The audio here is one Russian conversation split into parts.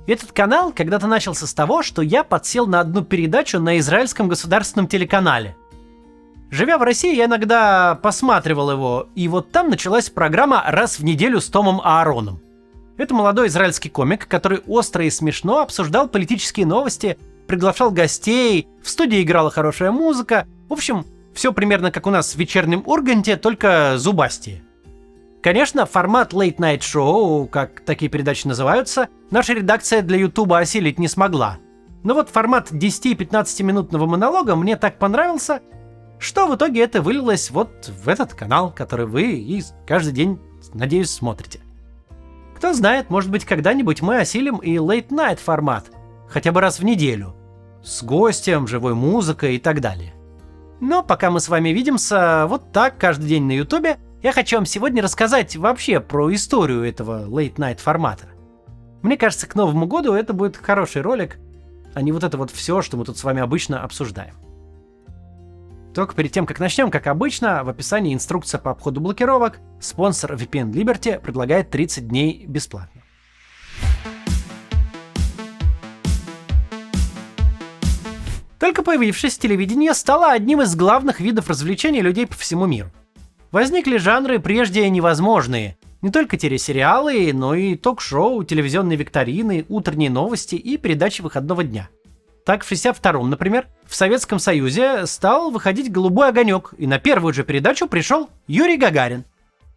Этот канал когда-то начался с того, что я подсел на одну передачу на израильском государственном телеканале. Живя в России, я иногда посматривал его, и вот там началась программа «Раз в неделю с Томом Аароном». Это молодой израильский комик, который остро и смешно обсуждал политические новости, приглашал гостей, в студии играла хорошая музыка. В общем, все примерно как у нас в вечернем Урганте, только зубастее. Конечно, формат Late Night Show, как такие передачи называются, наша редакция для Ютуба осилить не смогла. Но вот формат 10-15-минутного монолога мне так понравился, что в итоге это вылилось вот в этот канал, который вы и каждый день, надеюсь, смотрите. Кто знает, может быть, когда-нибудь мы осилим и Late Night формат, хотя бы раз в неделю, с гостем, живой музыкой и так далее. Но пока мы с вами видимся вот так каждый день на Ютубе, я хочу вам сегодня рассказать вообще про историю этого Late Night формата. Мне кажется, к Новому году это будет хороший ролик, а не вот это вот все, что мы тут с вами обычно обсуждаем. Только перед тем, как начнем, как обычно, в описании инструкция по обходу блокировок. Спонсор VPN Liberty предлагает 30 дней бесплатно. Только появившись, телевидение стало одним из главных видов развлечений людей по всему миру. Возникли жанры прежде невозможные. Не только телесериалы, но и ток-шоу, телевизионные викторины, утренние новости и передачи выходного дня. Так в 62-м, например, в Советском Союзе стал выходить «Голубой огонек», и на первую же передачу пришел Юрий Гагарин.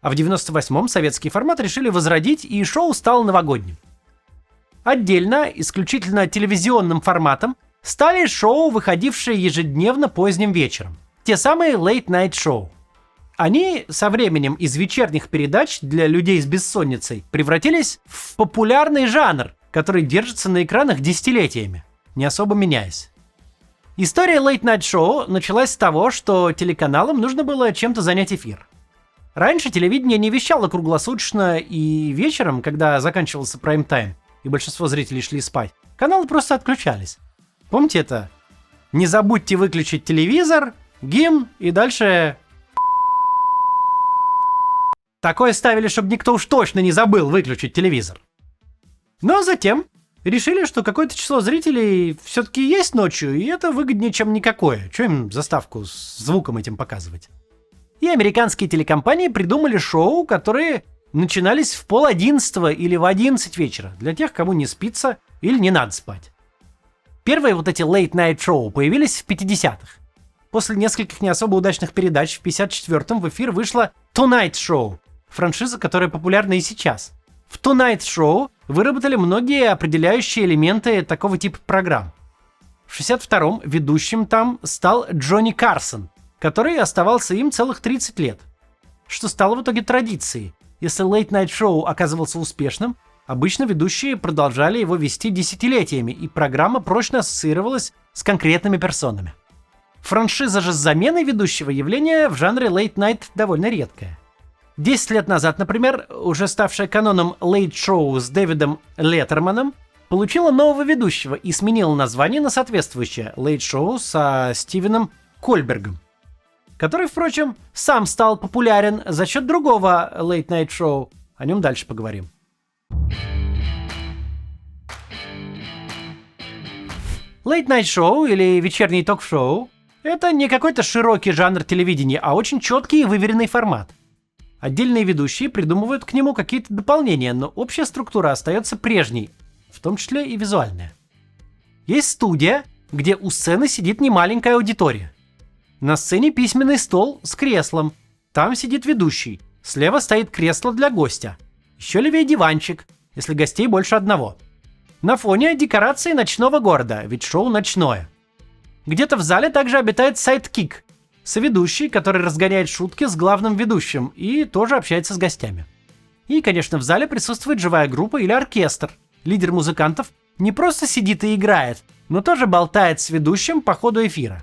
А в 98-м советский формат решили возродить, и шоу стало новогодним. Отдельно, исключительно телевизионным форматом, стали шоу, выходившие ежедневно поздним вечером. Те самые Late Night Show. Они со временем из вечерних передач для людей с бессонницей превратились в популярный жанр, который держится на экранах десятилетиями, не особо меняясь. История Late Night Show началась с того, что телеканалам нужно было чем-то занять эфир. Раньше телевидение не вещало круглосуточно, и вечером, когда заканчивался прайм-тайм, и большинство зрителей шли спать, каналы просто отключались. Помните это? Не забудьте выключить телевизор, гимн и дальше... Такое ставили, чтобы никто уж точно не забыл выключить телевизор. Но затем решили, что какое-то число зрителей все-таки есть ночью, и это выгоднее, чем никакое. Че им заставку с звуком этим показывать? И американские телекомпании придумали шоу, которые начинались в 10:30 или в 11 вечера, для тех, кому не спится или не надо спать. Первые вот эти Late Night Show появились в 50-х. После нескольких не особо удачных передач в 54-м в эфир вышла Tonight Show, франшиза, которая популярна и сейчас. В Tonight Show выработали многие определяющие элементы такого типа программ. В 62-м ведущим там стал Джонни Карсон, который оставался им целых 30 лет. Что стало в итоге традицией. Если Late Night Show оказывался успешным, обычно ведущие продолжали его вести десятилетиями, и программа прочно ассоциировалась с конкретными персонами. Франшиза же с заменой ведущего явление в жанре Late Night довольно редкое. 10 лет назад, например, уже ставшая каноном Late Show с Дэвидом Леттерманом получила нового ведущего и сменила название на соответствующее Late Show со Стивеном Кольбергом, который, впрочем, сам стал популярен за счет другого Late Night Show. О нем дальше поговорим. Late Night Show или вечерний ток-шоу — это не какой-то широкий жанр телевидения, а очень четкий и выверенный формат. Отдельные ведущие придумывают к нему какие-то дополнения, но общая структура остается прежней, в том числе и визуальная. Есть студия, где у сцены сидит немаленькая аудитория. На сцене письменный стол с креслом. Там сидит ведущий. Слева стоит кресло для гостя. Еще левее диванчик, если гостей больше одного. На фоне декорации ночного города, ведь шоу ночное. Где-то в зале также обитает сайдкик, соведущий, который разгоняет шутки с главным ведущим и тоже общается с гостями. И, конечно, в зале присутствует живая группа или оркестр. Лидер музыкантов не просто сидит и играет, но тоже болтает с ведущим по ходу эфира.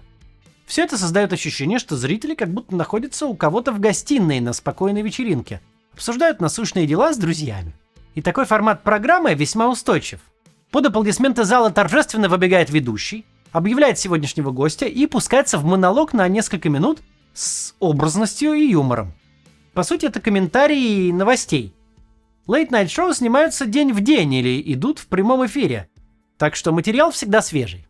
Все это создает ощущение, что зрители как будто находятся у кого-то в гостиной на спокойной вечеринке, обсуждают насущные дела с друзьями. И такой формат программы весьма устойчив. Под аплодисменты зала торжественно выбегает ведущий, объявляет сегодняшнего гостя и пускается в монолог на несколько минут с образностью и юмором. По сути, это комментарии новостей. Late-night шоу снимаются день в день или идут в прямом эфире, так что материал всегда свежий.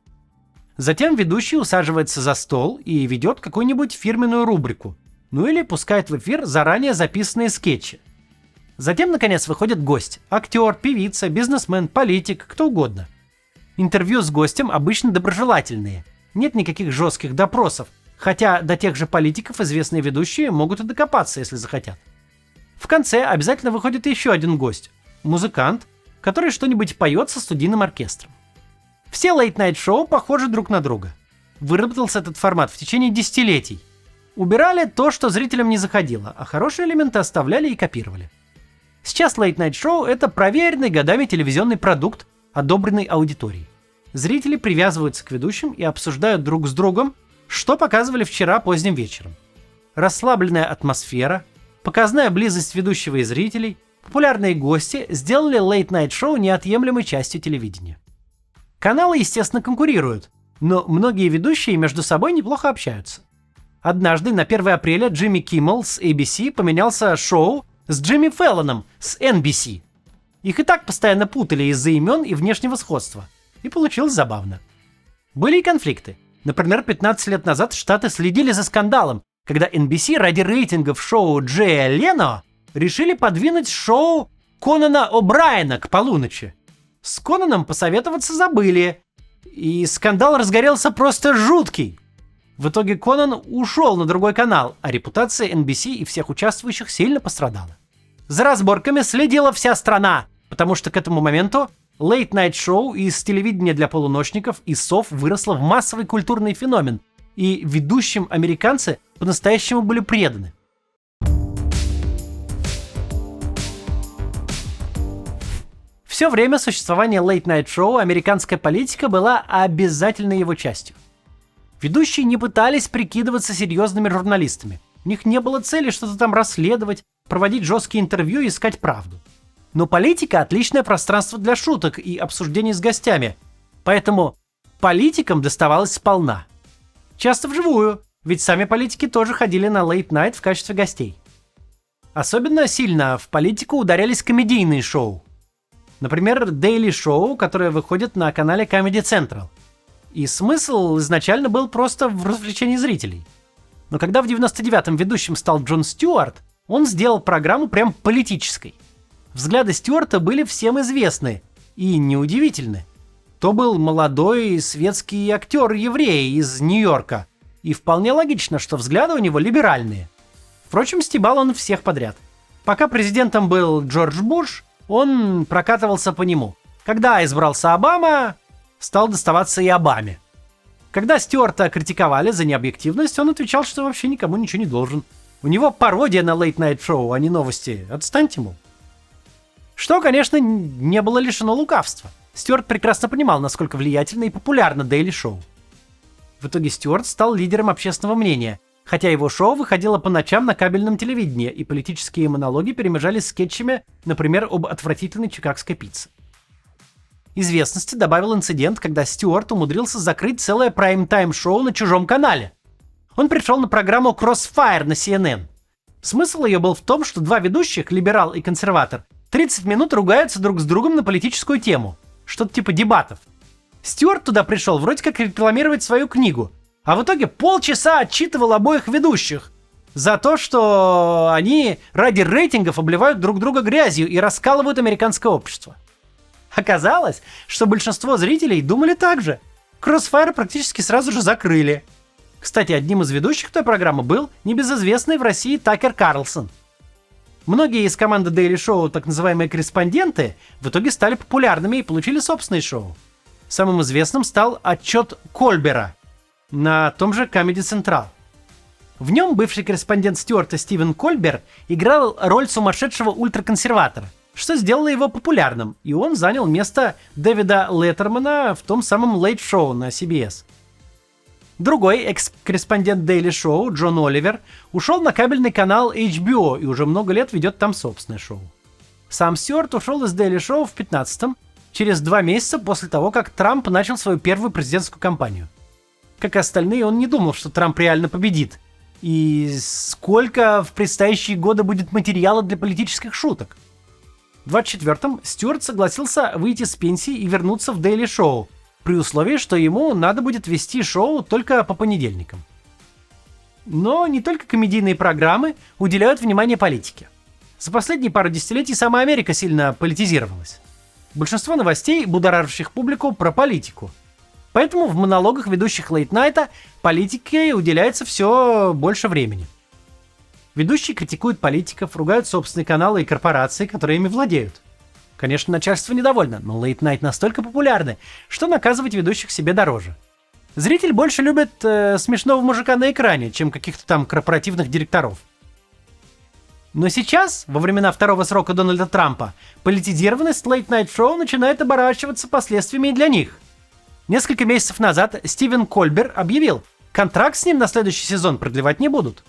Затем ведущий усаживается за стол и ведет какую-нибудь фирменную рубрику, ну или пускает в эфир заранее записанные скетчи. Затем, наконец, выходит гость – актер, певица, бизнесмен, политик, кто угодно. Интервью с гостем обычно доброжелательные, нет никаких жестких допросов, хотя до тех же политиков известные ведущие могут и докопаться, если захотят. В конце обязательно выходит еще один гость – музыкант, который что-нибудь поет со студийным оркестром. Все лейт-найт-шоу похожи друг на друга. Выработался этот формат в течение десятилетий. Убирали то, что зрителям не заходило, а хорошие элементы оставляли и копировали. Сейчас лейт-найт-шоу – это проверенный годами телевизионный продукт, одобренный аудиторией. Зрители привязываются к ведущим и обсуждают друг с другом, что показывали вчера поздним вечером. Расслабленная атмосфера, показная близость ведущего и зрителей, популярные гости сделали лейт-найт-шоу неотъемлемой частью телевидения. Каналы, естественно, конкурируют, но многие ведущие между собой неплохо общаются. Однажды на 1 апреля Джимми Киммел с ABC поменялся шоу с Джимми Фэллоном с NBC. Их и так постоянно путали из-за имен и внешнего сходства. И получилось забавно. Были и конфликты. Например, 15 лет назад Штаты следили за скандалом, когда NBC ради рейтингов шоу Джея Лено решили подвинуть шоу Конана О'Брайена к полуночи. С Конаном посоветоваться забыли. И скандал разгорелся просто жуткий. В итоге Конан ушел на другой канал, а репутация NBC и всех участвующих сильно пострадала. За разборками следила вся страна, потому что к этому моменту лейт-найт-шоу из телевидения для полуночников и сов выросло в массовый культурный феномен, и ведущим американцы по-настоящему были преданы. Все время существования лейт-найт-шоу американская политика была обязательной его частью. Ведущие не пытались прикидываться серьезными журналистами. У них не было цели что-то там расследовать, проводить жесткие интервью и искать правду. Но политика – отличное пространство для шуток и обсуждений с гостями, поэтому политикам доставалось сполна. Часто вживую, ведь сами политики тоже ходили на лейт-найт в качестве гостей. Особенно сильно в политику ударялись комедийные шоу. Например, Daily Show, которое выходит на канале Comedy Central. И смысл изначально был просто в развлечении зрителей. Но когда в 99-м ведущим стал Джон Стюарт, он сделал программу прям политической. Взгляды Стюарта были всем известны и неудивительны. То был молодой светский актер-еврей из Нью-Йорка, и вполне логично, что взгляды у него либеральные. Впрочем, стебал он всех подряд. Пока президентом был Джордж Буш, он прокатывался по нему. Когда избрался Обама, стал доставаться и Обаме. Когда Стюарта критиковали за необъективность, он отвечал, что вообще никому ничего не должен. У него пародия на лейт-найт-шоу, а не новости. Отстаньте, мол. Что, конечно, не было лишено лукавства. Стюарт прекрасно понимал, насколько влиятельно и популярно Daily Show. В итоге Стюарт стал лидером общественного мнения, хотя его шоу выходило по ночам на кабельном телевидении, и политические монологи перемежались скетчами, например, об отвратительной чикагской пицце. Известности добавил инцидент, когда Стюарт умудрился закрыть целое прайм-тайм-шоу на чужом канале. Он пришел на программу Crossfire на CNN. Смысл ее был в том, что два ведущих, либерал и консерватор, 30 минут ругаются друг с другом на политическую тему. Что-то типа дебатов. Стюарт туда пришел вроде как рекламировать свою книгу, а в итоге полчаса отчитывал обоих ведущих за то, что они ради рейтингов обливают друг друга грязью и раскалывают американское общество. Оказалось, что большинство зрителей думали так же. Crossfire практически сразу же закрыли. Кстати, одним из ведущих той программы был небезызвестный в России Такер Карлсон. Многие из команды Daily Show, так называемые корреспонденты, в итоге стали популярными и получили собственные шоу. Самым известным стал «Отчет Кольбера» на том же Comedy Central. В нем бывший корреспондент Стюарта Стивен Кольбер играл роль сумасшедшего ультраконсерватора, что сделало его популярным, и он занял место Дэвида Леттермана в том самом Late Show на CBS. Другой экс-корреспондент Daily Show, Джон Оливер, ушел на кабельный канал HBO и уже много лет ведет там собственное шоу. Сам Стюарт ушел из Daily Show в 15-м, через 2 месяца после того, как Трамп начал свою первую президентскую кампанию. Как и остальные, он не думал, что Трамп реально победит. И сколько в предстоящие годы будет материала для политических шуток. В 24-м Стюарт согласился выйти с пенсии и вернуться в Daily Show, при условии, что ему надо будет вести шоу только по понедельникам. Но не только комедийные программы уделяют внимание политике. За последние пару десятилетий сама Америка сильно политизировалась. Большинство новостей, будоражащих публику, про политику. Поэтому в монологах ведущих лейт-найта политике уделяется все больше времени. Ведущие критикуют политиков, ругают собственные каналы и корпорации, которые ими владеют. Конечно, начальство недовольно, но лейт-найт настолько популярны, что наказывать ведущих себе дороже. Зритель больше любит смешного мужика на экране, чем каких-то там корпоративных директоров. Но сейчас, во времена второго срока Дональда Трампа, политизированность лейт-найт-шоу начинает оборачиваться последствиями и для них. Несколько месяцев назад Стивен Кольбер объявил, контракт с ним на следующий сезон продлевать не будут.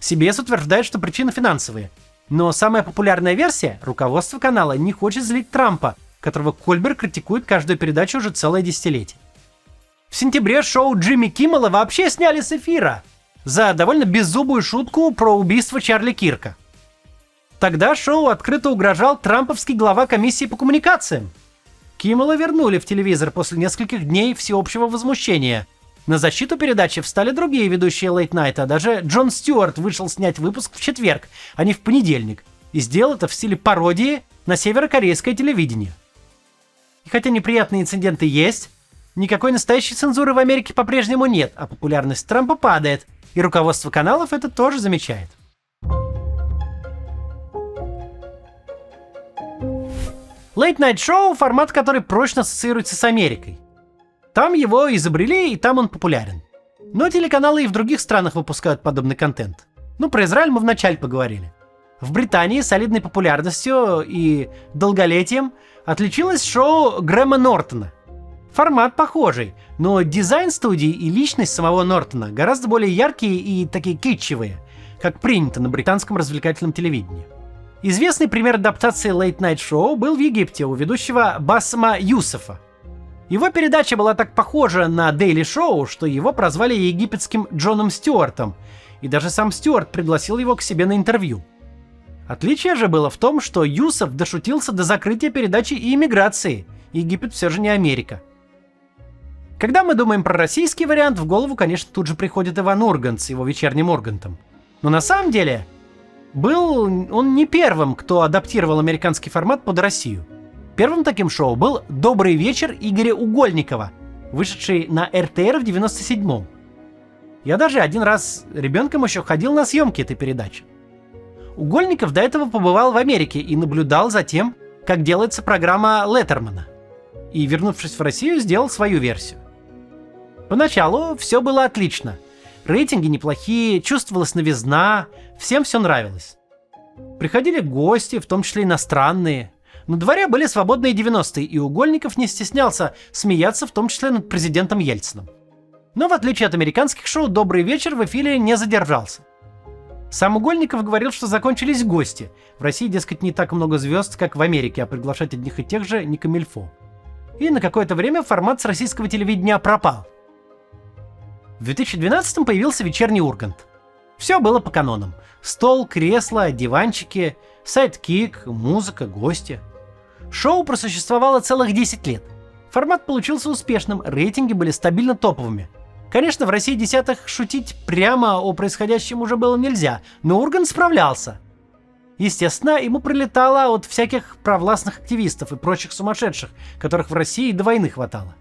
CBS утверждает, что причины финансовые. Но самая популярная версия – руководство канала не хочет злить Трампа, которого Кольбер критикует каждую передачу уже целое десятилетие. В сентябре шоу Джимми Киммела вообще сняли с эфира за довольно беззубую шутку про убийство Чарли Кирка. Тогда шоу открыто угрожал трамповский глава комиссии по коммуникациям. Киммела вернули в телевизор после нескольких дней всеобщего возмущения. На защиту передачи встали другие ведущие лейт-найта. Даже Джон Стюарт вышел снять выпуск в четверг, а не в понедельник. И сделал это в стиле пародии на северокорейское телевидение. И хотя неприятные инциденты есть, никакой настоящей цензуры в Америке по-прежнему нет, а популярность Трампа падает. И руководство каналов это тоже замечает. Лейт-найт-шоу – формат, который прочно ассоциируется с Америкой. Там его изобрели, и там он популярен. Но телеканалы и в других странах выпускают подобный контент. Про Израиль мы вначале поговорили. В Британии солидной популярностью и долголетием отличилось шоу Грэма Нортона. Формат похожий, но дизайн студии и личность самого Нортона гораздо более яркие и такие китчевые, как принято на британском развлекательном телевидении. Известный пример адаптации лейт-найт-шоу был в Египте у ведущего Басма Юсефа. Его передача была так похожа на Daily Show, что его прозвали египетским Джоном Стюартом, и даже сам Стюарт пригласил его к себе на интервью. Отличие же было в том, что Юсеф дошутился до закрытия передачи и иммиграции. Египет все же не Америка. Когда мы думаем про российский вариант, в голову, конечно, тут же приходит Иван Ургант с его вечерним Ургантом. Но на самом деле, был он не первым, кто адаптировал американский формат под Россию. Первым таким шоу был «Добрый вечер» Игоря Угольникова, вышедший на РТР в 97-м. Я даже один раз ребенком еще ходил на съемки этой передачи. Угольников до этого побывал в Америке и наблюдал за тем, как делается программа Леттермана. И, вернувшись в Россию, сделал свою версию. Поначалу все было отлично. Рейтинги неплохие, чувствовалась новизна, всем все нравилось. Приходили гости, в том числе иностранные. На дворе были свободные 90-е, и Угольников не стеснялся смеяться, в том числе над президентом Ельциным. Но в отличие от американских шоу, «Добрый вечер» в эфире не задержался. Сам Угольников говорил, что закончились гости. В России, дескать, не так много звезд, как в Америке, а приглашать одних и тех же не камильфо. И на какое-то время формат с российского телевидения пропал. В 2012-м появился вечерний Ургант. Все было по канонам. Стол, кресло, диванчики, сайдкик, музыка, гости. Шоу просуществовало целых 10 лет. Формат получился успешным, рейтинги были стабильно топовыми. Конечно, в России десятых шутить прямо о происходящем уже было нельзя, но Ургант справлялся. Естественно, ему прилетало от всяких провластных активистов и прочих сумасшедших, которых в России до войны хватало.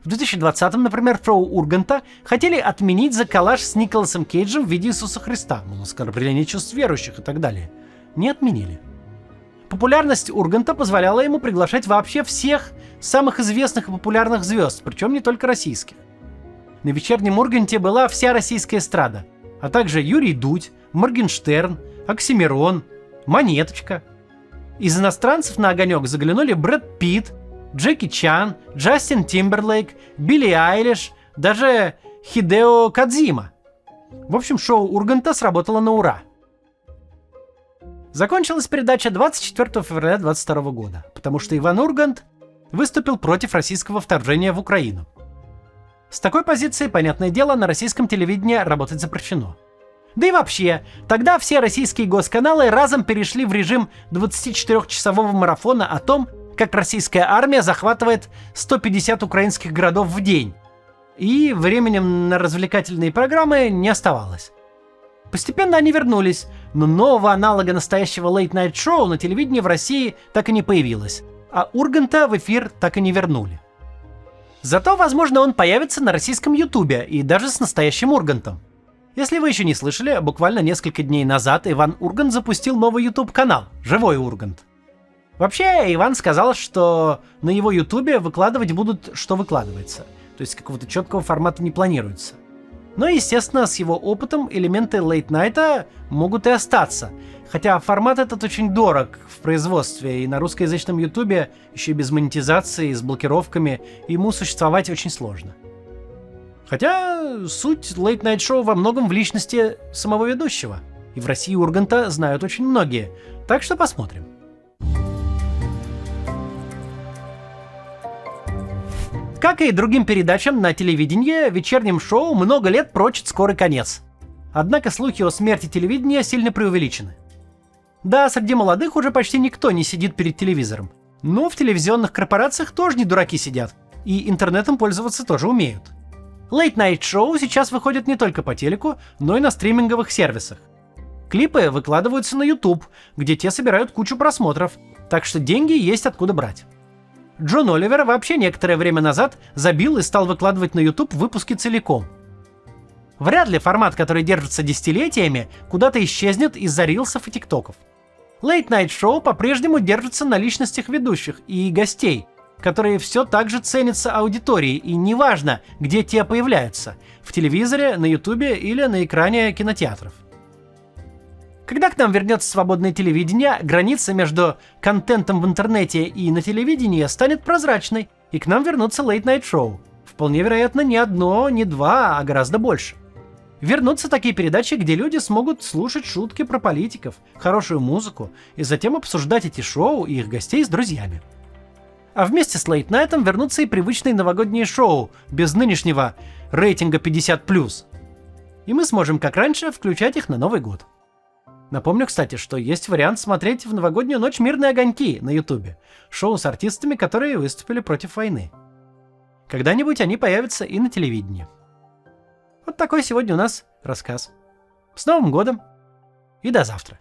В 2020-м, например, в шоу Урганта хотели отменить за коллаж с Николасом Кейджем в виде Иисуса Христа, оскорбление чувств верующих и так далее. Не отменили. Популярность Урганта позволяла ему приглашать вообще всех самых известных и популярных звезд, причем не только российских. На вечернем Урганте была вся российская эстрада, а также Юрий Дудь, Моргенштерн, Оксимирон, Монеточка. Из иностранцев на огонек заглянули Брэд Питт, Джеки Чан, Джастин Тимберлейк, Билли Айлиш, даже Хидео Кодзима. В общем, шоу Урганта сработало на ура. Закончилась передача 24 февраля 2022 года, потому что Иван Ургант выступил против российского вторжения в Украину. С такой позиции, понятное дело, на российском телевидении работать запрещено. Да и вообще, тогда все российские госканалы разом перешли в режим 24-часового марафона о том, как российская армия захватывает 150 украинских городов в день. И временем на развлекательные программы не оставалось. Постепенно они вернулись, но нового аналога настоящего лейт-найт-шоу на телевидении в России так и не появилось, а Урганта в эфир так и не вернули. Зато, возможно, он появится на российском Ютубе и даже с настоящим Ургантом. Если вы еще не слышали, буквально несколько дней назад Иван Ургант запустил новый YouTube-канал «Живой Ургант». Вообще, Иван сказал, что на его Ютубе выкладывать будут, что выкладывается, то есть какого-то четкого формата не планируется. Но, естественно, с его опытом элементы лейт-найта могут и остаться, хотя формат этот очень дорог в производстве, и на русскоязычном Ютубе, еще и без монетизации, с блокировками, ему существовать очень сложно. Хотя суть лейт-найт-шоу во многом в личности самого ведущего. И в России Урганта знают очень многие. Так что посмотрим. Как и другим передачам на телевидении, вечерним шоу много лет прочит скорый конец. Однако слухи о смерти телевидения сильно преувеличены. Да, среди молодых уже почти никто не сидит перед телевизором. Но в телевизионных корпорациях тоже не дураки сидят. И интернетом пользоваться тоже умеют. Лейт-найт-шоу сейчас выходят не только по телеку, но и на стриминговых сервисах. Клипы выкладываются на YouTube, где те собирают кучу просмотров, так что деньги есть откуда брать. Джон Оливер вообще некоторое время назад забил и стал выкладывать на YouTube выпуски целиком. Вряд ли формат, который держится десятилетиями, куда-то исчезнет из-за рилсов и тиктоков. Лейт-найт-шоу по-прежнему держится на личностях ведущих и гостей, которые все так же ценятся аудиторией, и неважно, где те появляются – в телевизоре, на ютубе или на экране кинотеатров. Когда к нам вернется свободное телевидение, граница между контентом в интернете и на телевидении станет прозрачной, и к нам вернутся лейт-найт-шоу. Вполне вероятно, не одно, не два, а гораздо больше. Вернутся такие передачи, где люди смогут слушать шутки про политиков, хорошую музыку, и затем обсуждать эти шоу и их гостей с друзьями. А вместе с лейт-найтом вернутся и привычные новогодние шоу, без нынешнего рейтинга 50+. И мы сможем, как раньше, включать их на Новый год. Напомню, кстати, что есть вариант смотреть в новогоднюю ночь «Мирные огоньки» на Ютубе. Шоу с артистами, которые выступили против войны. Когда-нибудь они появятся и на телевидении. Вот такой сегодня у нас рассказ. С Новым годом и до завтра.